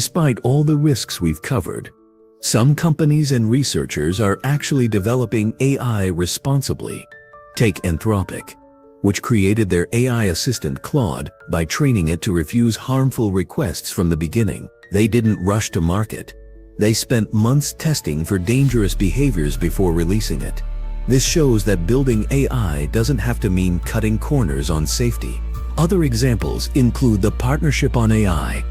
Despite all the risks we've covered, some companies and researchers are actually developing AI responsibly. Take Anthropic, which created their AI assistant Claude by training it to refuse harmful requests from the beginning. They didn't rush to market. They spent months testing for dangerous behaviors before releasing it. This shows that building AI doesn't have to mean cutting corners on safety. Other examples include the Partnership on AI,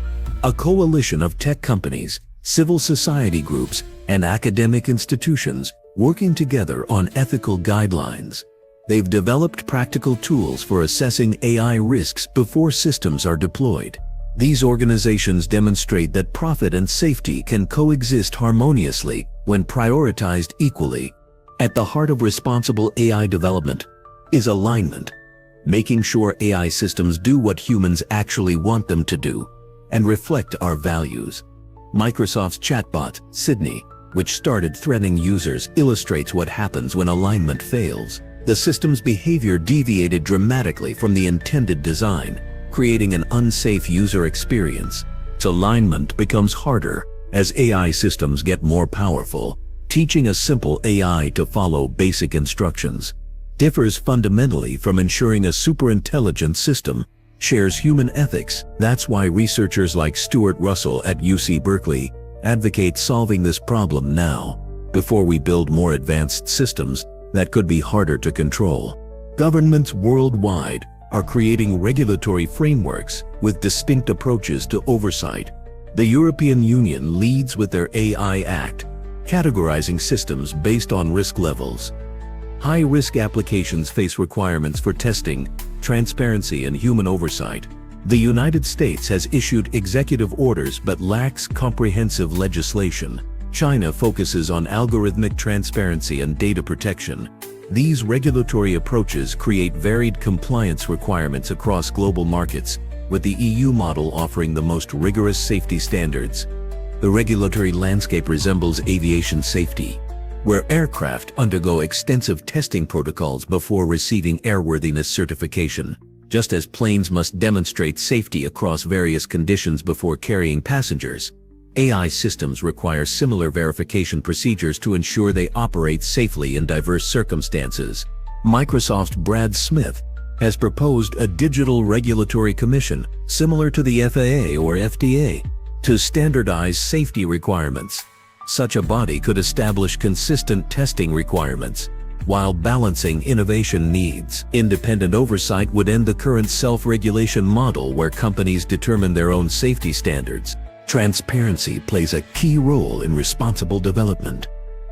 a coalition of tech companies, civil society groups, and academic institutions working together on ethical guidelines. They've developed practical tools for assessing AI risks before systems are deployed. These organizations demonstrate that profit and safety can coexist harmoniously when prioritized equally. At the heart of responsible AI development is alignment, making sure AI systems do what humans actually want them to do and reflect our values. Microsoft's chatbot, Sydney, which started threatening users, illustrates what happens when alignment fails. The system's behavior deviated dramatically from the intended design, creating an unsafe user experience. Alignment becomes harder as AI systems get more powerful. Teaching a simple AI to follow basic instructions differs fundamentally from ensuring a superintelligent system shares human ethics. That's why researchers like Stuart Russell at UC Berkeley advocate solving this problem now, before we build more advanced systems that could be harder to control. Governments worldwide are creating regulatory frameworks with distinct approaches to oversight. The European Union leads with their AI Act, categorizing systems based on risk levels. High-risk applications face requirements for testing, transparency, and human oversight. The United States has issued executive orders but lacks comprehensive legislation. China focuses on algorithmic transparency and data protection. These regulatory approaches create varied compliance requirements across global markets, with the EU model offering the most rigorous safety standards. The regulatory landscape resembles aviation safety, where aircraft undergo extensive testing protocols before receiving airworthiness certification. Just as planes must demonstrate safety across various conditions before carrying passengers, AI systems require similar verification procedures to ensure they operate safely in diverse circumstances. Microsoft's Brad Smith has proposed a digital regulatory commission, similar to the FAA or FDA, to standardize safety requirements. Such a body could establish consistent testing requirements while balancing innovation needs. Independent oversight would end the current self-regulation model where companies determine their own safety standards. Transparency plays a key role in responsible development.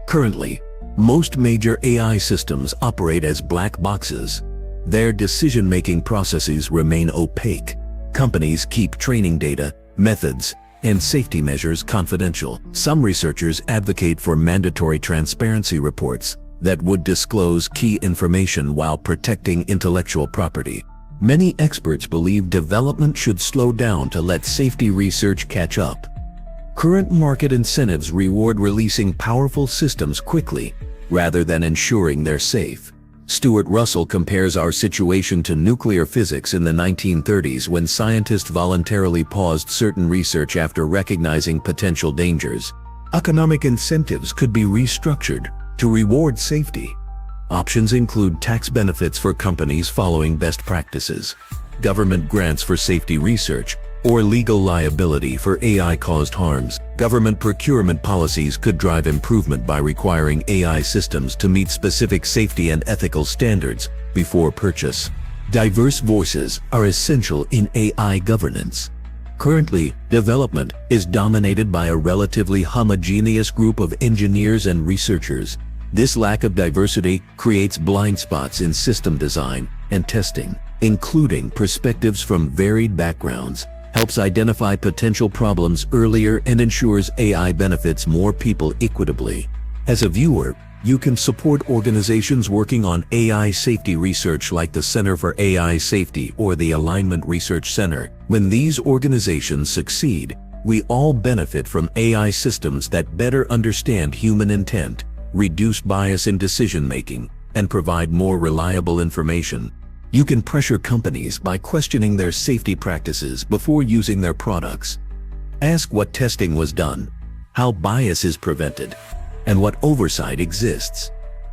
Currently, most major AI systems operate as black boxes. Their decision-making processes remain opaque. Companies keep training data, methods, and safety measures confidential. Some researchers advocate for mandatory transparency reports that would disclose key information while protecting intellectual property. Many experts believe development should slow down to let safety research catch up. Current market incentives reward releasing powerful systems quickly, rather than ensuring they're safe. Stuart Russell compares our situation to nuclear physics in the 1930s when scientists voluntarily paused certain research after recognizing potential dangers. Economic incentives could be restructured to reward safety. Options include tax benefits for companies following best practices, government grants for safety research, or legal liability for AI-caused harms. Government procurement policies could drive improvement by requiring AI systems to meet specific safety and ethical standards before purchase. Diverse voices are essential in AI governance. Currently, development is dominated by a relatively homogeneous group of engineers and researchers. This lack of diversity creates blind spots in system design and testing. Including perspectives from varied backgrounds helps identify potential problems earlier and ensures AI benefits more people equitably. As a viewer, you can support organizations working on AI safety research like the Center for AI Safety or the Alignment Research Center. When these organizations succeed, we all benefit from AI systems that better understand human intent, reduce bias in decision-making, and provide more reliable information. You can pressure companies by questioning their safety practices before using their products. Ask what testing was done, how bias is prevented, and what oversight exists.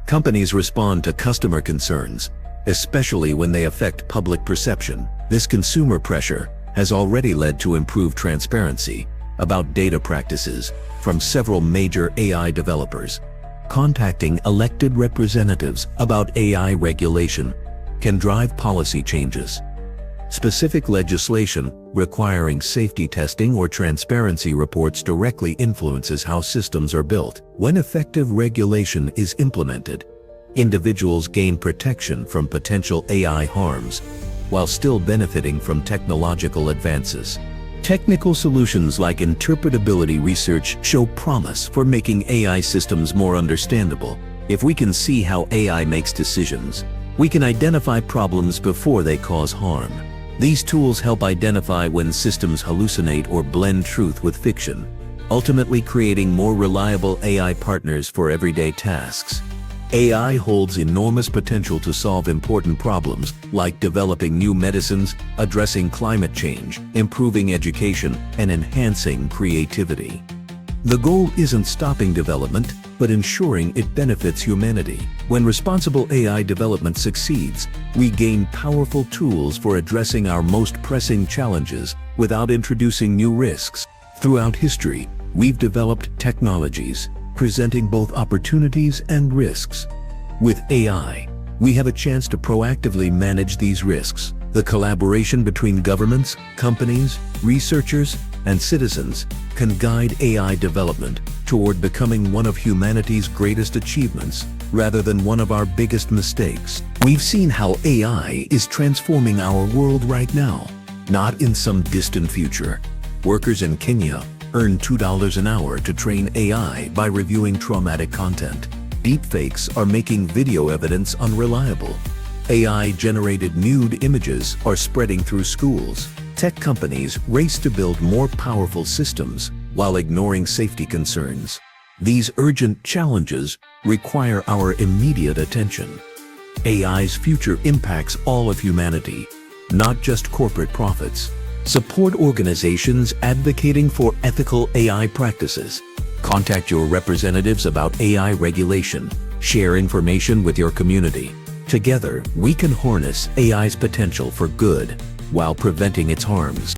Companies respond to customer concerns, especially when they affect public perception. This consumer pressure has already led to improved transparency about data practices from several major AI developers. Contacting elected representatives about AI regulation can drive policy changes. Specific legislation requiring safety testing or transparency reports directly influences how systems are built. When effective regulation is implemented, individuals gain protection from potential AI harms while still benefiting from technological advances. Technical solutions like interpretability research show promise for making AI systems more understandable. If we can see how AI makes decisions, we can identify problems before they cause harm. These tools help identify when systems hallucinate or blend truth with fiction, ultimately creating more reliable AI partners for everyday tasks. AI holds enormous potential to solve important problems like developing new medicines, addressing climate change, improving education, and enhancing creativity. The goal isn't stopping development, but ensuring it benefits humanity. When responsible AI development succeeds, we gain powerful tools for addressing our most pressing challenges without introducing new risks. Throughout history, we've developed technologies presenting both opportunities and risks. With AI, we have a chance to proactively manage these risks. The collaboration between governments, companies, researchers, and citizens can guide AI development toward becoming one of humanity's greatest achievements rather than one of our biggest mistakes. We've seen how AI is transforming our world right now, not in some distant future. Workers in Kenya earn $2 an hour to train AI by reviewing traumatic content. Deepfakes are making video evidence unreliable. AI-generated nude images are spreading through schools. Tech companies race to build more powerful systems while ignoring safety concerns. These urgent challenges require our immediate attention. AI's future impacts all of humanity, not just corporate profits. Support organizations advocating for ethical AI practices. Contact your representatives about AI regulation. Share information with your community. Together, we can harness AI's potential for good while preventing its harms.